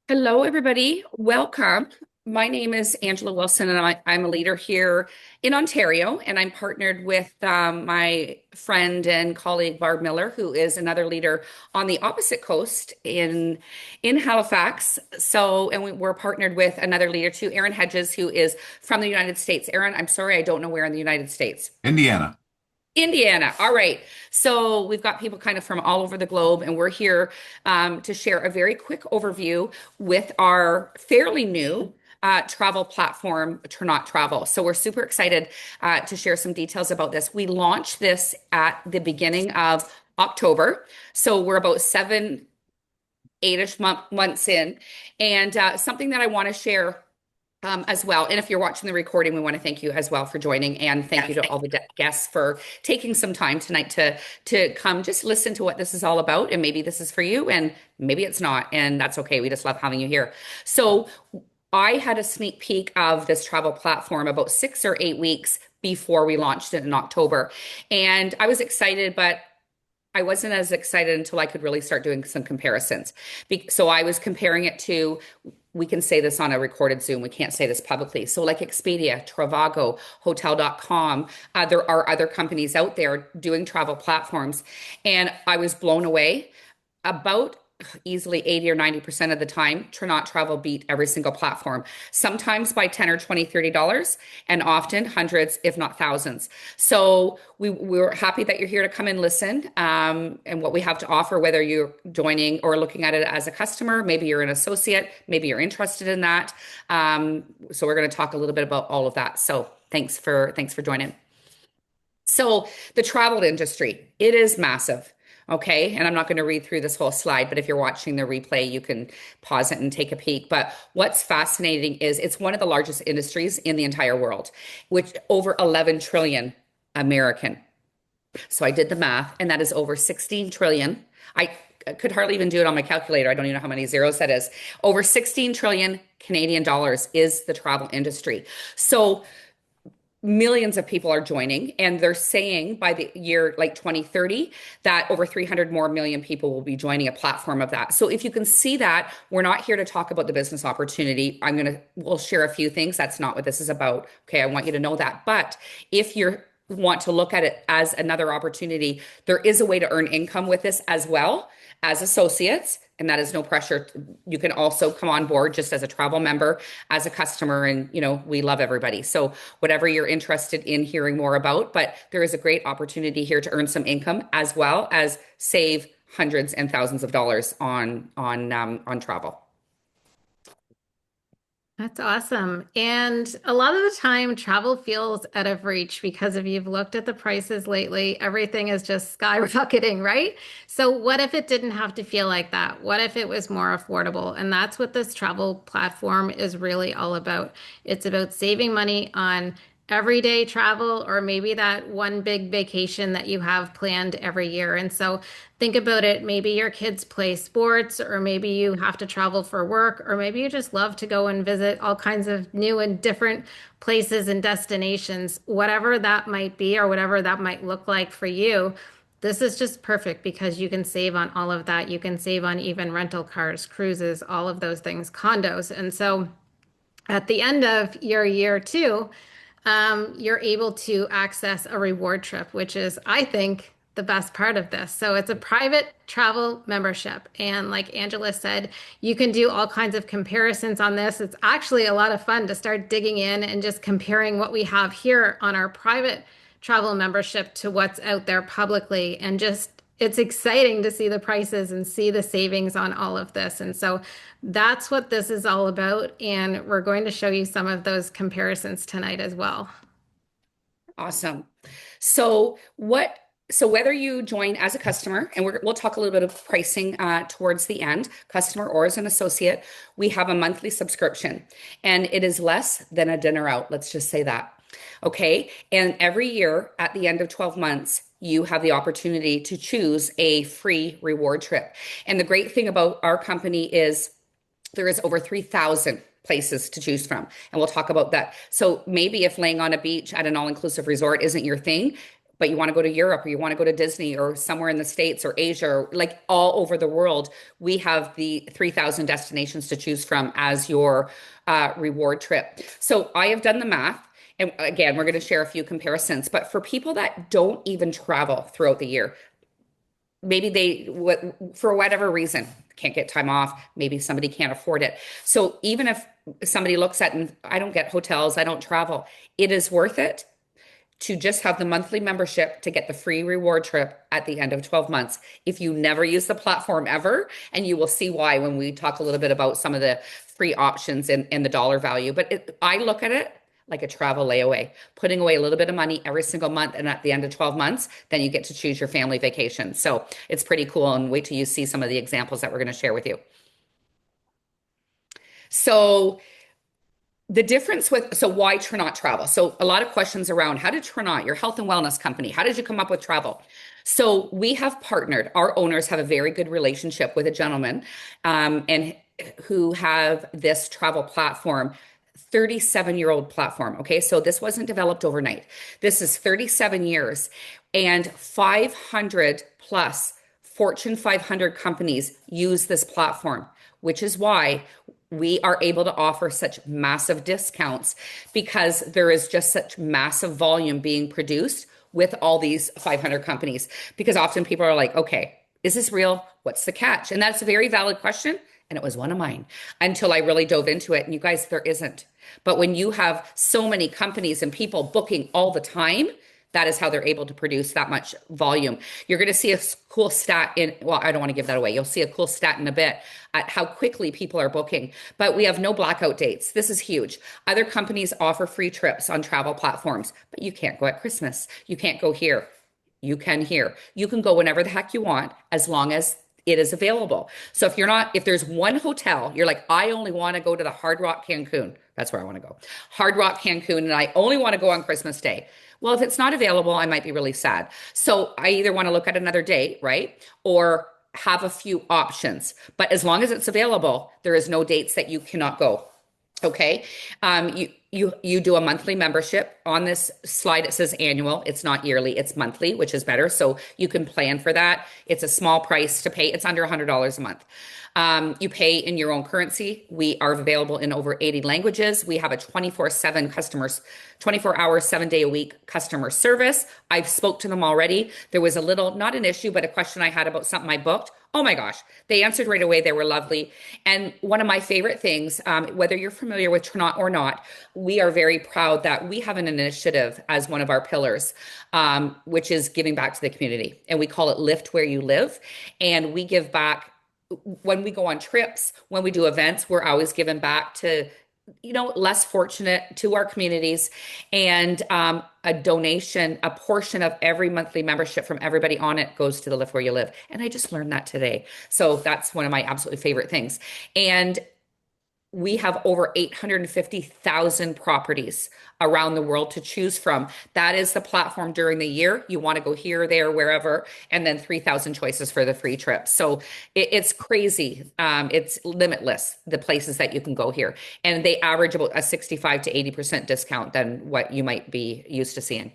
Hello, everybody. Welcome. My name is Angela Wilson, and I'm a leader here in Ontario, and I'm partnered with my friend and colleague Barb Miller, who is another leader on the opposite coast in Halifax. We're partnered with another leader too, Erin Hedges, who is from the United States. Erin, I'm sorry, I don't know where in the United States. Indiana. Indiana. All right. So we've got people kind of from all over the globe, and we're here to share a very quick overview with our fairly new travel platform, Tranont Travel. So we're super excited to share some details about this. We launched this at the beginning of October. So we're about 7, 8-ish months in. And something that I want to share as well. And if you're watching the recording, we want to thank you as well for joining, and thank you to all the guests for taking some time tonight to come just listen to what this is all about. And maybe this is for you, and maybe it's not, and that's okay. We just love having you here. So I had a sneak peek of this travel platform about 6 or 8 weeks before we launched it in October, and I was excited, but I wasn't as excited until I could really start doing some comparisons. So I was comparing it to, we can say this on a recorded Zoom, we can't say this publicly. So like Expedia, Trivago, Hotel.com, there are other companies out there doing travel platforms. And I was blown away. About easily 80 or 90% of the time, Tranont Travel beat every single platform, sometimes by 10 or 20, $30, and often hundreds, if not thousands. So we're happy that you're here to come and listen and what we have to offer, whether you're joining or looking at it as a customer, maybe you're an associate, maybe you're interested in that. So we're going to talk a little bit about all of that. So thanks for joining. So the travel industry, it is massive. Okay. And I'm not going to read through this whole slide, but if you're watching the replay, you can pause it and take a peek. But what's fascinating is it's one of the largest industries in the entire world, which over 11 trillion American. So I did the math, and that is over 16 trillion. I could hardly even do it on my calculator. I don't even know how many zeros that is. Over 16 trillion Canadian dollars is the travel industry. So millions of people are joining, and they're saying by the year like 2030 that over 300 more million people will be joining a platform of that. So if you can see that, we're not here to talk about the business opportunity. We'll share a few things. That's not what this is about. Okay, I want you to know that. But if you're want to look at it as another opportunity, there is a way to earn income with this as well as associates, and that is no pressure. You can also come on board just as a travel member, as a customer, and we love everybody. So whatever you're interested in hearing more about, but there is a great opportunity here to earn some income as well as save hundreds and thousands of dollars on travel. That's awesome. And a lot of the time, travel feels out of reach because if you've looked at the prices lately, everything is just skyrocketing, right? So, what if it didn't have to feel like that? What if it was more affordable? And that's what this travel platform is really all about. It's about saving money on everyday travel or maybe that one big vacation that you have planned every year. And so think about it. Maybe your kids play sports, or maybe you have to travel for work, or maybe you just love to go and visit all kinds of new and different places and destinations, whatever that might be, or whatever that might look like for you. This is just perfect because you can save on all of that. You can save on even rental cars, cruises, all of those things, condos. And so at the end of your year two, you're able to access a reward trip, which is, I think, the best part of this. So it's a private travel membership. And like Angela said, you can do all kinds of comparisons on this. It's actually a lot of fun to start digging in and just comparing what we have here on our private travel membership to what's out there publicly. And just it's exciting to see the prices and see the savings on all of this. And so that's what this is all about. And we're going to show you some of those comparisons tonight as well. Awesome. So what? So whether you join as a customer, and we'll talk a little bit of pricing towards the end, customer or as an associate, we have a monthly subscription, and it is less than a dinner out. Let's just say that. Okay. And every year at the end of 12 months, you have the opportunity to choose a free reward trip. And the great thing about our company is there is over 3,000 places to choose from. And we'll talk about that. So maybe if laying on a beach at an all-inclusive resort isn't your thing, but you want to go to Europe or you want to go to Disney or somewhere in the States or Asia or like all over the world, we have the 3,000 destinations to choose from as your reward trip. So I have done the math. And again, we're going to share a few comparisons. But for people that don't even travel throughout the year, maybe for whatever reason, can't get time off, maybe somebody can't afford it. So even if somebody looks at, and I don't get hotels, I don't travel, it is worth it to just have the monthly membership to get the free reward trip at the end of 12 months. If you never use the platform ever, and you will see why when we talk a little bit about some of the free options and the dollar value. But I look at it like a travel layaway, putting away a little bit of money every single month. And at the end of 12 months, then you get to choose your family vacation. So it's pretty cool. And wait till you see some of the examples that we're going to share with you. So the difference with, so why Tranont Travel? So a lot of questions around how did Tranont, your health and wellness company, how did you come up with travel? So we have partnered, our owners have a very good relationship with a gentleman and who have this travel platform, 37-year-old platform. Okay. So this wasn't developed overnight. This is 37 years and 500 plus Fortune 500 companies use this platform, which is why we are able to offer such massive discounts because there is just such massive volume being produced with all these 500 companies. Because often people are like, okay, is this real? What's the catch? And that's a very valid question. And it was one of mine until I really dove into it. And you guys, there isn't. But when you have so many companies and people booking all the time, that is how they're able to produce that much volume. You're going to see a cool stat in, well, I don't want to give that away. You'll see a cool stat in a bit at how quickly people are booking, but we have no blackout dates. This is huge. Other companies offer free trips on travel platforms, but you can't go at Christmas. You can't go here. You can here. You can go whenever the heck you want as long as it is available. So if there's one hotel, you're like, I only want to go to the Hard Rock Cancun. That's where I want to go. Hard Rock Cancun, and I only want to go on Christmas Day. Well, if it's not available, I might be really sad. So I either want to look at another date, right? Or have a few options. But as long as it's available, there is no dates that you cannot go. Okay. You do a monthly membership. On this slide, it says annual. It's not yearly, it's monthly, which is better. So you can plan for that. It's a small price to pay. It's under $100 a month. You pay in your own currency. We are available in over 80 languages. We have a 24/7 customers, 24 hours, 7 day a week customer service. I've spoke to them already. There was a little, not an issue, but a question I had about something I booked. Oh my gosh, they answered right away. They were lovely. And one of my favorite things, whether you're familiar with Tranont or not, we are very proud that we have an initiative as one of our pillars, which is giving back to the community. And we call it Lift Where You Live. And we give back when we go on trips, when we do events, we're always giving back to, less fortunate, to our communities, and a donation, a portion of every monthly membership from everybody on it goes to the Live Where You Live. And I just learned that today. So that's one of my absolutely favorite things. And we have over 850,000 properties around the world to choose from. That is the platform during the year. You want to go here, there, wherever, and then 3,000 choices for the free trip. So it's crazy. It's limitless, the places that you can go here. And they average about a 65 to 80% discount than what you might be used to seeing.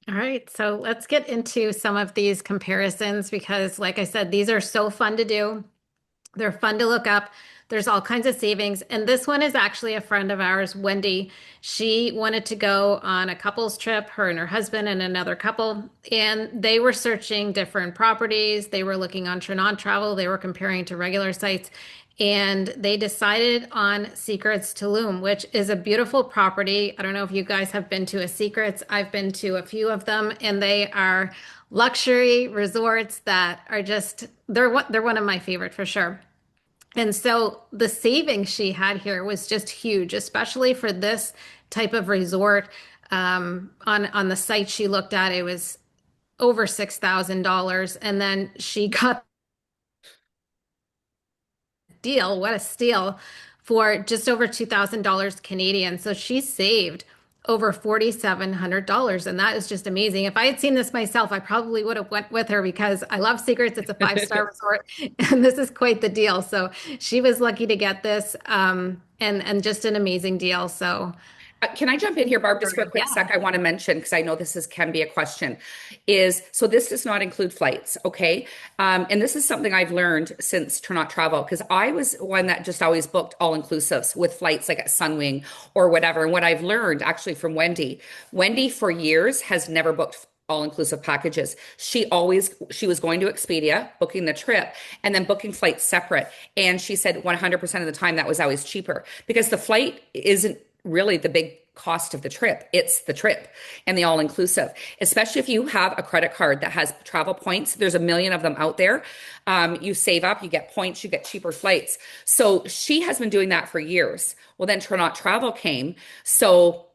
All right, so let's get into some of these comparisons because, like I said, these are so fun to do. They're fun to look up. There's all kinds of savings. And this one is actually a friend of ours, Wendy. She wanted to go on a couples trip, her and her husband and another couple, and they were searching different properties. They were looking on Tranont Travel. They were comparing to regular sites. And they decided on Secrets Tulum, which is a beautiful property. I don't know if you guys have been to a Secrets. I've been to a few of them, and they are luxury resorts that are just they're one of my favorite for sure. And so the savings she had here was just huge, especially for this type of resort. On the site she looked at, it was over $6,000, and then she got deal, what a steal, for just over $2,000 Canadian. So she saved over $4,700, and that is just amazing. If I had seen this myself, I probably would have went with her because I love Secrets. It's a five-star resort, and this is quite the deal. So she was lucky to get this, and just an amazing deal. So Can I jump in here, Barb, just for a quick Yeah. sec? I want to mention, because I know can be a question, is so this does not include flights, okay? And this is something I've learned since Tranont Travel, because I was one that just always booked all inclusives with flights like at Sunwing or whatever. And what I've learned actually from Wendy for years has never booked all inclusive packages. She was going to Expedia, booking the trip, and then booking flights separate. And she said 100% of the time that was always cheaper because the flight isn't really the big cost of the trip. It's the trip and the all inclusive, especially if you have a credit card that has travel points. There's a million of them out there. You save up, you get points, you get cheaper flights. So she has been doing that for years. Well, then Tranont Travel came. So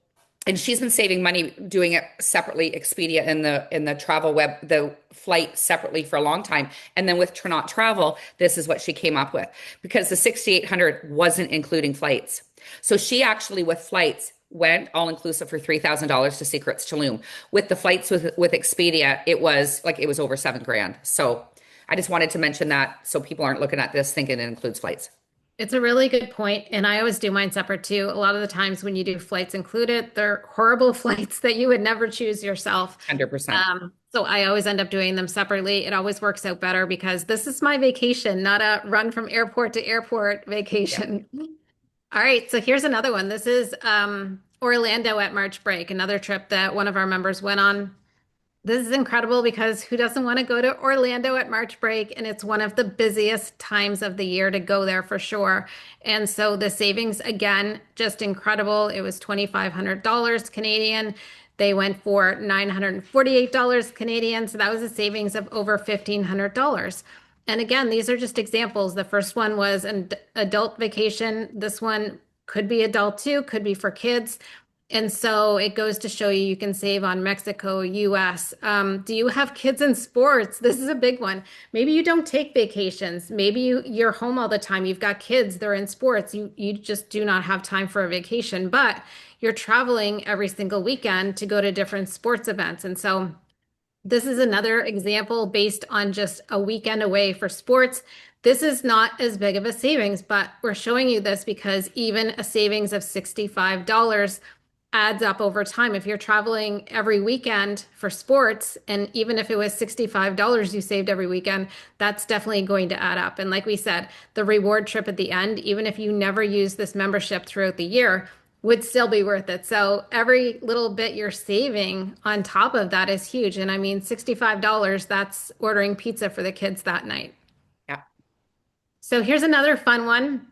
and she's been saving money doing it separately, Expedia and the travel web, the flight separately for a long time. And then with Tranont Travel, this is what she came up with because the 6,800 wasn't including flights. So she actually with flights went all inclusive for $3,000 to Secrets Tulum. With the flights with Expedia, it was over 7 grand. So I just wanted to mention that so people aren't looking at this thinking it includes flights. It's a really good point, and I always do mine separate too. A lot of the times when you do flights included, they're horrible flights that you would never choose yourself. 100%. So I always end up doing them separately. It always works out better because this is my vacation, not a run from airport to airport Yeah. vacation. All right, so here's another one. This is Orlando at March break, another trip that one of our members went on. This is incredible because who doesn't want to go to Orlando at March break? And it's one of the busiest times of the year to go there for sure. And so the savings, again, just incredible. It was $2,500 Canadian. They went for $948 Canadian. So that was a savings of over $1,500. And again, these are just examples. The first one was an adult vacation. This one could be adult too, could be for kids. And so it goes to show you can save on Mexico, US. Do you have kids in sports? This is a big one. Maybe you don't take vacations. Maybe you're home all the time. You've got kids, they're in sports. You just do not have time for a vacation, but you're traveling every single weekend to go to different sports events. And so this is another example based on just a weekend away for sports. This is not as big of a savings, but we're showing you this because even a savings of $65 adds up over time. If you're traveling every weekend for sports, and even if it was $65 you saved every weekend, that's definitely going to add up. And like we said, the reward trip at the end, even if you never use this membership throughout the year, would still be worth it. So every little bit you're saving on top of that is huge. And I mean, $65, that's ordering pizza for the kids that night. Yeah. So here's another fun one.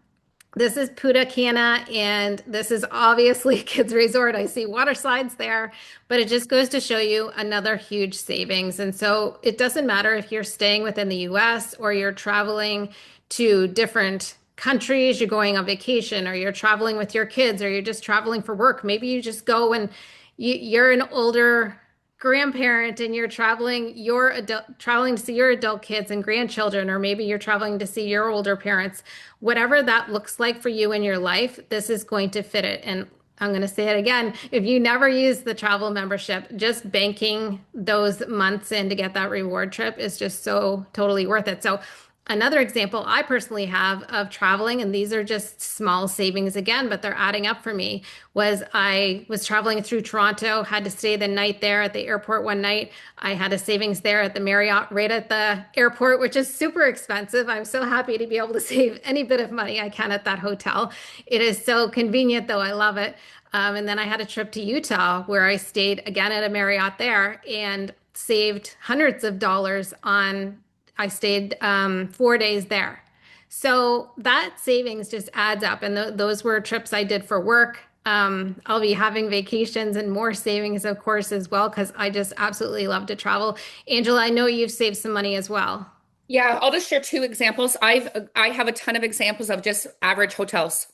This is Punta Cana, and this is obviously a kids resort. I see water slides there, but it just goes to show you another huge savings. And so it doesn't matter if you're staying within the US or you're traveling to different countries, you're going on vacation, or you're traveling with your kids, or you're just traveling for work. Maybe you just go and you're an older grandparent and you're traveling to see your adult kids and grandchildren, or maybe you're traveling to see your older parents. Whatever that looks like for you in your life, this is going to fit it. And I'm going to say it again. If you never use the travel membership, just banking those months in to get that reward trip is just so totally worth it. So another example I personally have of traveling, and these are just small savings again, but they're adding up for me, was I was traveling through Toronto, had to stay the night there at the airport one night. I had a savings there at the Marriott right at the airport, which is super expensive. I'm so happy to be able to save any bit of money I can at that hotel. It is so convenient, though. I love it. And then I had a trip to Utah where I stayed again at a Marriott there and saved hundreds of dollars on I stayed 4 days there. So that savings just adds up. And those were trips I did for work. I'll be having vacations and more savings, of course, as well, because I just absolutely love to travel. Angela, I know you've saved some money as well. Yeah, I'll just share two examples. I have a ton of examples of just average hotels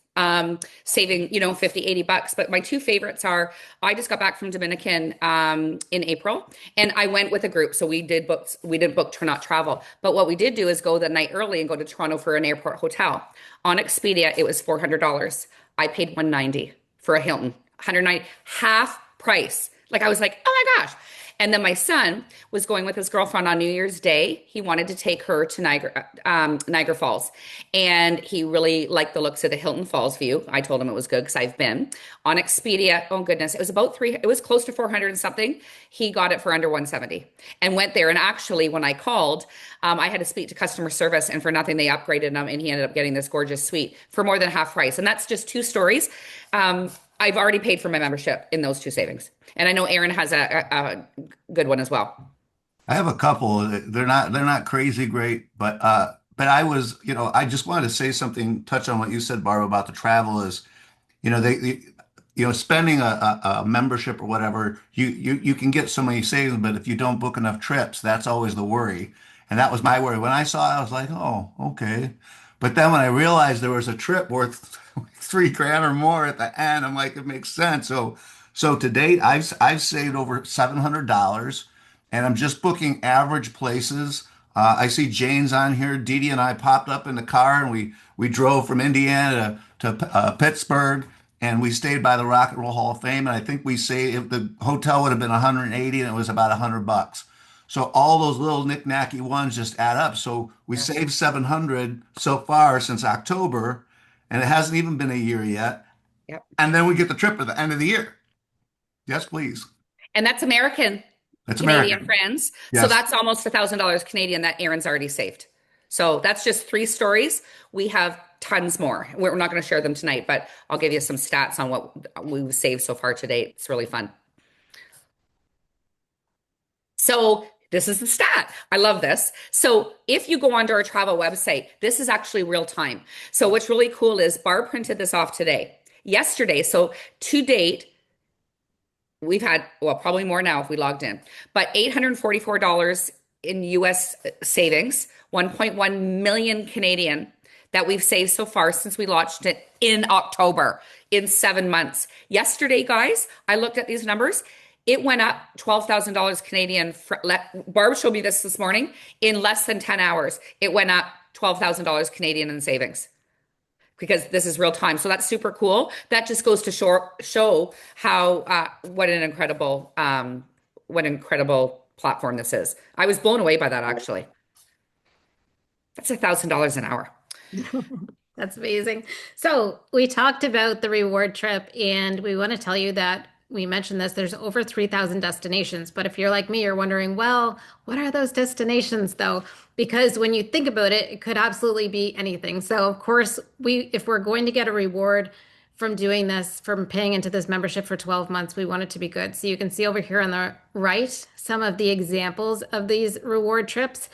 saving, 50, $80. But my two favorites are I just got back from Dominican in April and I went with a group. So we didn't book Tranont Travel. But what we did do is go the night early and go to Toronto for an airport hotel. On Expedia, it was $400. I paid 190 for a Hilton. 190, half price. Like I was like, oh my gosh. And then my son was going with his girlfriend on New Year's Day. He wanted to take her to Niagara Falls. And he really liked the looks of the Hilton Falls view. I told him it was good because I've been on Expedia. Oh goodness, it was close to 400 and something. He got it for under 170 and went there. And actually, when I called, I had to speak to customer service, and for nothing, they upgraded him, and he ended up getting this gorgeous suite for more than half price. And that's just two stories. I've already paid for my membership in those two savings, and I know Aaron has a good one as well. I have a couple. They're not crazy great, but I was, I just wanted to say something, touch on what you said, Barb, about the travel is, they spending a membership or whatever, you can get so many savings, but if you don't book enough trips, that's always the worry. And that was my worry. When I saw it, I was like, oh, okay. But then when I realized there was a trip worth 3 grand or more at the end, I'm like, it makes sense. So to date, I've saved over $700, and I'm just booking average places. I see Jane's on here. Dee Dee and I popped up in the car, and we drove from Indiana to Pittsburgh, and we stayed by the Rock and Roll Hall of Fame. And I think we saved, if the hotel would have been 180, and it was about $100. So all those little knick-knacky ones just add up. So we Yeah. saved 700 so far since October, and it hasn't even been a year yet. Yep. And then we get the trip at the end of the year. Yes, please. And that's American That's Canadian American. friends. So Yes. that's almost $1,000 Canadian that Aaron's already saved. So that's just three stories. We have tons more. We're not going to share them tonight, but I'll give you some stats on what we've saved so far to date. It's really fun. So this is the stat. I love this. So if you go onto our travel website, this is actually real time. So what's really cool is Barb printed this off today, yesterday. So to date, we've had, well, probably more now if we logged in, but $844 in US savings, 1.1 million Canadian that we've saved so far since we launched it in October in 7 months. Yesterday, guys, I looked at these numbers. It went up $12,000 Canadian. Barb showed me this morning. In less than 10 hours, it went up $12,000 Canadian in savings because this is real time. So that's super cool. That just goes to show how what incredible platform this is. I was blown away by that actually. That's $1,000 an hour. That's amazing. So we talked about the reward trip, and we want to tell you that we mentioned this. There's over 3,000 destinations. But if you're like me, you're wondering, well, what are those destinations though? Because when you think about it, it could absolutely be anything. So of course, if we're going to get a reward from doing this, from paying into this membership for 12 months, we want it to be good. So you can see over here on the right some of the examples of these reward trips.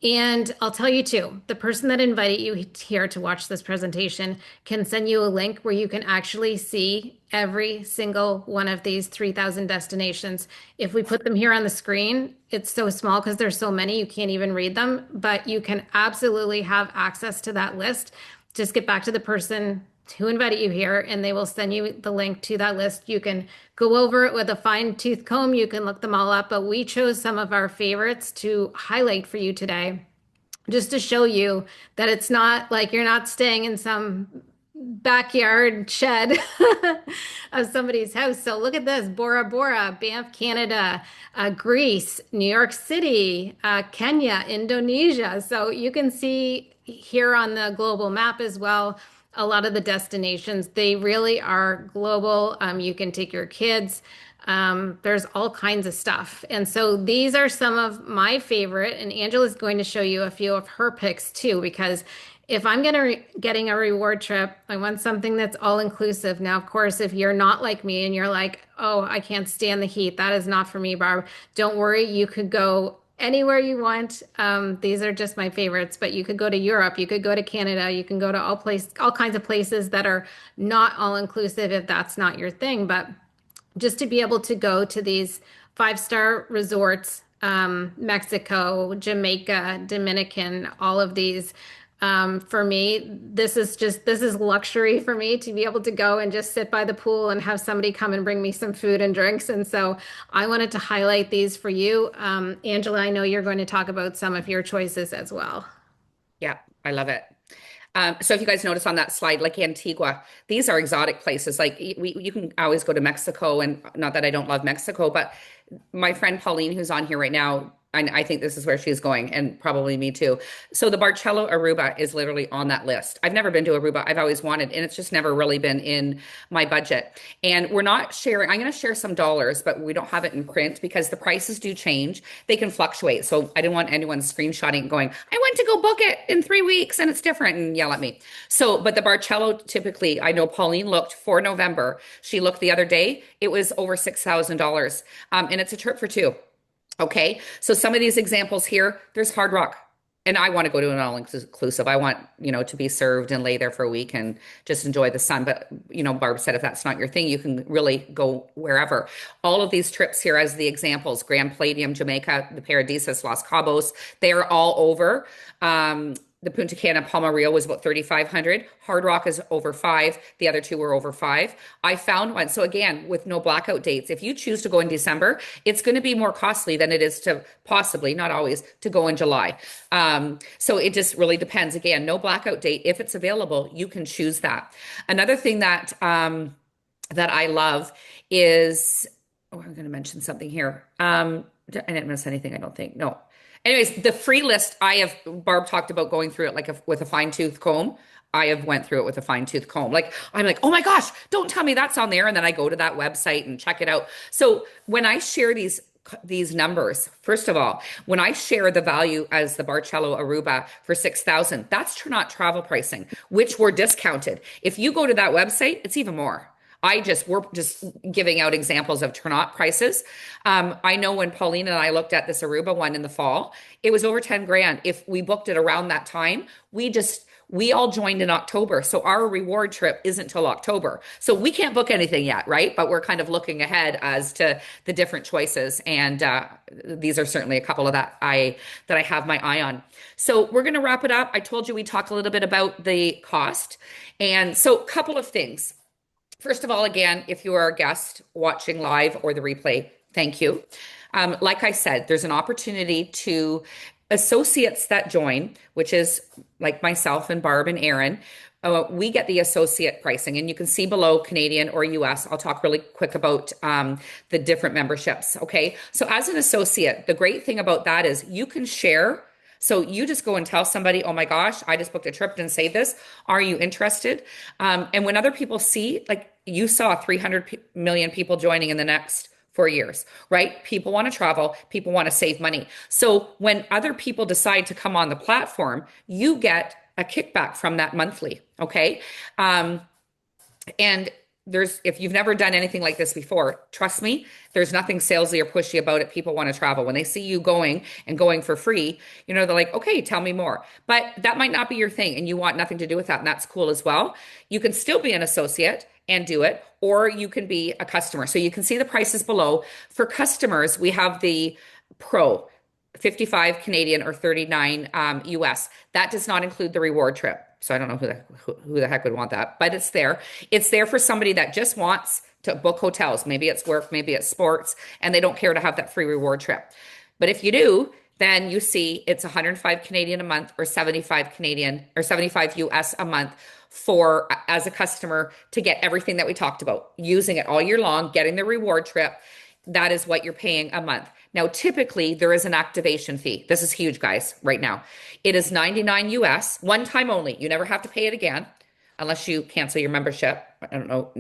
And I'll tell you too, the person that invited you here to watch this presentation can send you a link where you can actually see every single one of these 3,000 destinations. If we put them here on the screen, it's so small because there's so many, you can't even read them, but you can absolutely have access to that list. Just get back to the person who invited you here, and they will send you the link to that list. You can go over it with a fine-tooth comb. You can look them all up, but we chose some of our favorites to highlight for you today, just to show you that it's not like you're not staying in some backyard shed of somebody's house. So look at this: Bora Bora, Banff, Canada, Greece, New York City, Kenya, Indonesia. So you can see here on the global map as well, a lot of the destinations, they really are global. You can take your kids. There's all kinds of stuff. And so these are some of my favorite, and Angela's going to show you a few of her picks too, because if I'm getting a reward trip, I want something that's all inclusive. Now, of course, if you're not like me and you're like, oh, I can't stand the heat, that is not for me, Barb. Don't worry, you could go anywhere you want. These are just my favorites, but you could go to Europe, you could go to Canada, you can go to all kinds of places that are not all inclusive if that's not your thing. But just to be able to go to these five-star resorts, Mexico, Jamaica, Dominican, all of these. For me, this is luxury for me to be able to go and just sit by the pool and have somebody come and bring me some food and drinks. And so I wanted to highlight these for you. Angela, I know you're going to talk about some of your choices as well. Yeah, I love it. So if you guys notice on that slide, like Antigua, these are exotic places. Like you can always go to Mexico, and not that I don't love Mexico, but my friend Pauline, who's on here right now, I think this is where she's going, and probably me too. So the Barcello Aruba is literally on that list. I've never been to Aruba. I've always wanted, and it's just never really been in my budget. And we're not sharing. I'm going to share some dollars, but we don't have it in print because the prices do change. They can fluctuate. So I didn't want anyone screenshotting and going, I went to go book it in 3 weeks and it's different, and yell at me. So, but the Barcello typically, I know Pauline looked for November. She looked the other day. It was over $6,000. And it's a trip for two. Okay. So some of these examples here, there's Hard Rock. And I want to go to an all inclusive. I want, to be served and lay there for a week and just enjoy the sun. But, Barb said if that's not your thing, you can really go wherever. All of these trips here as the examples, Grand Palladium, Jamaica, the Paradisus, Los Cabos, they are all over. The Punta Cana Palma Rio was about 3,500. Hard Rock is over five. The other two were over five. I found one. So again, with no blackout dates, if you choose to go in December, it's going to be more costly than it is to possibly, not always, to go in July. So it just really depends. Again, no blackout date. If it's available, you can choose that. Another thing that I love is, I'm going to mention something here. I didn't miss anything, I don't think. No. Anyways, the free list, Barb talked about going through it with a fine tooth comb. I have went through it with a fine tooth comb. Like, I'm like, oh my gosh, don't tell me that's on there. And then I go to that website and check it out. So when I share these numbers, first of all, when I share the value as the Barcello Aruba for 6,000, that's Tranont travel pricing, which were discounted. If you go to that website, it's even more. We're just giving out examples of turnout prices. I know when Pauline and I looked at this Aruba one in the fall, it was over 10 grand. If we booked it around that time, we all joined in October. So our reward trip isn't till October. So we can't book anything yet, right? But we're kind of looking ahead as to the different choices. And these are certainly a couple of that I have my eye on. So we're going to wrap it up. I told you we talk a little bit about the cost. And so a couple of things. First of all, again, if you are a guest watching live or the replay, thank you. Like I said, there's an opportunity to associates that join, which is like myself and Barb and Aaron. We get the associate pricing, and you can see below Canadian or US. I'll talk really quick about the different memberships. Okay. So, as an associate, the great thing about that is you can share. So you just go and tell somebody, oh my gosh, I just booked a trip and say this. Are you interested? And when other people see, like you saw 300 million people joining in the next 4 years, right? People want to travel, people want to save money. So when other people decide to come on the platform, you get a kickback from that monthly. Okay. And if you've never done anything like this before, trust me, there's nothing salesy or pushy about it. People want to travel. When they see you going and going for free, they're like, okay, tell me more. But that might not be your thing and you want nothing to do with that. And that's cool as well. You can still be an associate and do it, or you can be a customer. So you can see the prices below. For customers, we have the Pro. 55 Canadian or 39 US. That does not include the reward trip. So I don't know who the heck would want that, but it's there. It's there for somebody that just wants to book hotels. Maybe it's work, maybe it's sports, and they don't care to have that free reward trip. But if you do, then you see it's 105 Canadian a month or 75 Canadian or 75 US a month for as a customer to get everything that we talked about, using it all year long, getting the reward trip. That is what you're paying a month. Now, typically there is an activation fee. This is huge, guys, right now. It is 99 US, one time only. You never have to pay it again unless you cancel your membership. I don't know.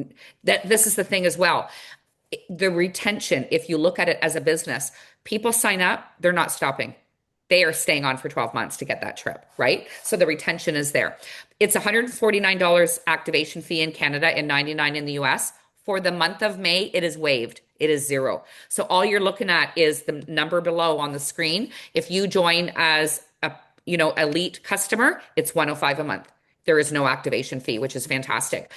This is the thing as well. The retention, if you look at it as a business, people sign up, they're not stopping. They are staying on for 12 months to get that trip, right? So the retention is there. It's $149 activation fee in Canada and 99 in the US. For the month of May, it is waived. It is zero. So all you're looking at is the number below on the screen. If you join as a elite customer, it's 105 a month. There is no activation fee, which is fantastic.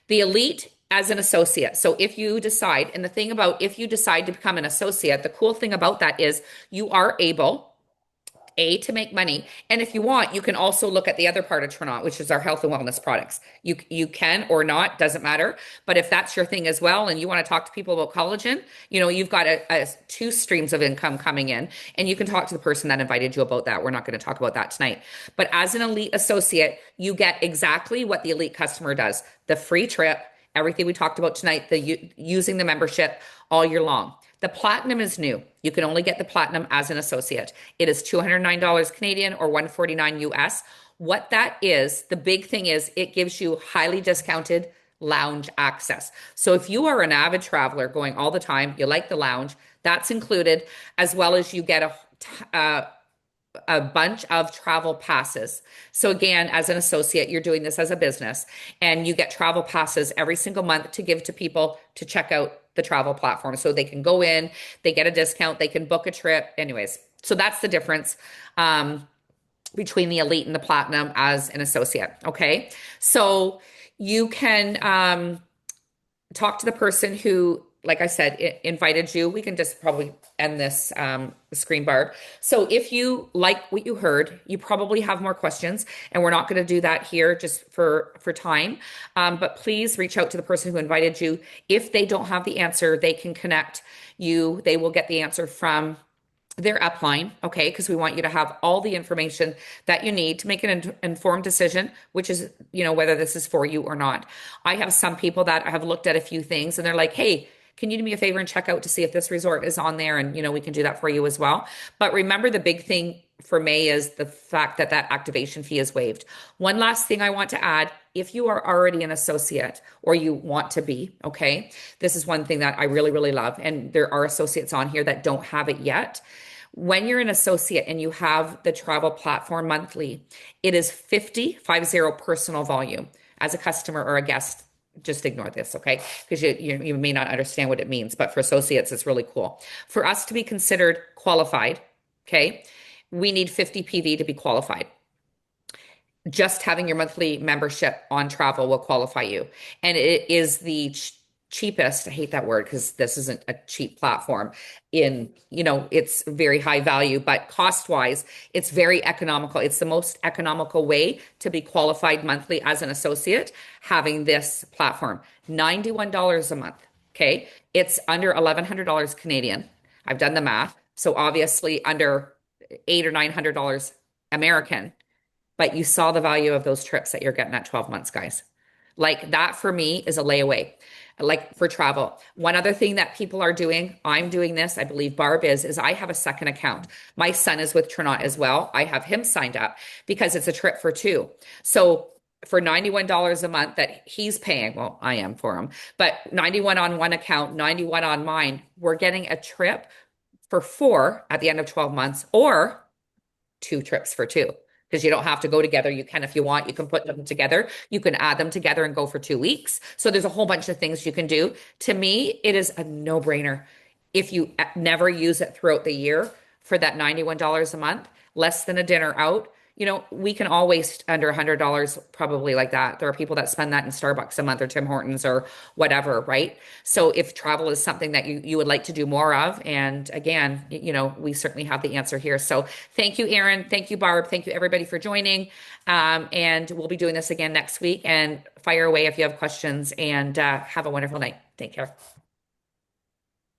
The elite as an associate. So if you decide, and the thing about if you decide to become an associate, the cool thing about that is you are able to make money. And if you want, you can also look at the other part of Tranont, which is our health and wellness products. You can or not, doesn't matter. But if that's your thing as well, and you want to talk to people about collagen, you've got two streams of income coming in, and you can talk to the person that invited you about that. We're not going to talk about that tonight. But as an elite associate, you get exactly what the elite customer does: the free trip, everything we talked about tonight, using the membership all year long. The platinum is new. You can only get the platinum as an associate. It is $209 Canadian or 149 US. What that is, the big thing is it gives you highly discounted lounge access. So if you are an avid traveler going all the time, you like the lounge, that's included, as well as you get a bunch of travel passes. So again, as an associate, you're doing this as a business, and you get travel passes every single month to give to people to check out the travel platform. So they can go in, they get a discount, they can book a trip. Anyways, so that's the difference between the elite and the platinum as an associate. Okay. So you can talk to the person who, like I said, invited you. We can just probably end this screen bar. So if you like what you heard, you probably have more questions, and we're not going to do that here just for time. But please reach out to the person who invited you. If they don't have the answer, they can connect you. They will get the answer from their upline, okay? Because we want you to have all the information that you need to make an informed decision, which is, whether this is for you or not. I have some people that have looked at a few things and they're like, hey, can you do me a favor and check out to see if this resort is on there? And, we can do that for you as well. But remember, the big thing for May is the fact that activation fee is waived. One last thing I want to add: if you are already an associate or you want to be, okay, this is one thing that I really, really love. And there are associates on here that don't have it yet. When you're an associate and you have the travel platform monthly, it is 50 personal volume. As a customer or a guest, just ignore this, okay? Because you may not understand what it means, but for associates, it's really cool. For us to be considered qualified, okay, we need 50 PV to be qualified. Just having your monthly membership on travel will qualify you. And it is the cheapest. I hate that word because this isn't a cheap platform. It's very high value, but cost wise, it's very economical. It's the most economical way to be qualified monthly as an associate, having this platform. $91 a month. Okay. It's under $1,100 Canadian. I've done the math. So obviously under $800 or $900 American, but you saw the value of those trips that you're getting at 12 months, guys. Like that for me is a layaway, like for travel. One other thing that people are doing, I'm doing this, I believe Barb is I have a second account. My son is with Tranont as well. I have him signed up because it's a trip for two. So for $91 a month that he's paying, well, I am for him, but 91 on one account, 91 on mine, we're getting a trip for four at the end of 12 months, or two trips for two. Because you don't have to go together. You can, if you want, you can put them together. You can add them together and go for 2 weeks. So there's a whole bunch of things you can do. To me, it is a no-brainer. If you never use it throughout the year for that $91 a month, less than a dinner out, we can all waste under $100 probably like that. There are people that spend that in Starbucks a month or Tim Hortons or whatever, right? So if travel is something that you would like to do more of, and again, we certainly have the answer here. So thank you, Erin. Thank you, Barb. Thank you, everybody, for joining. And we'll be doing this again next week. And fire away if you have questions, and have a wonderful night. Take care.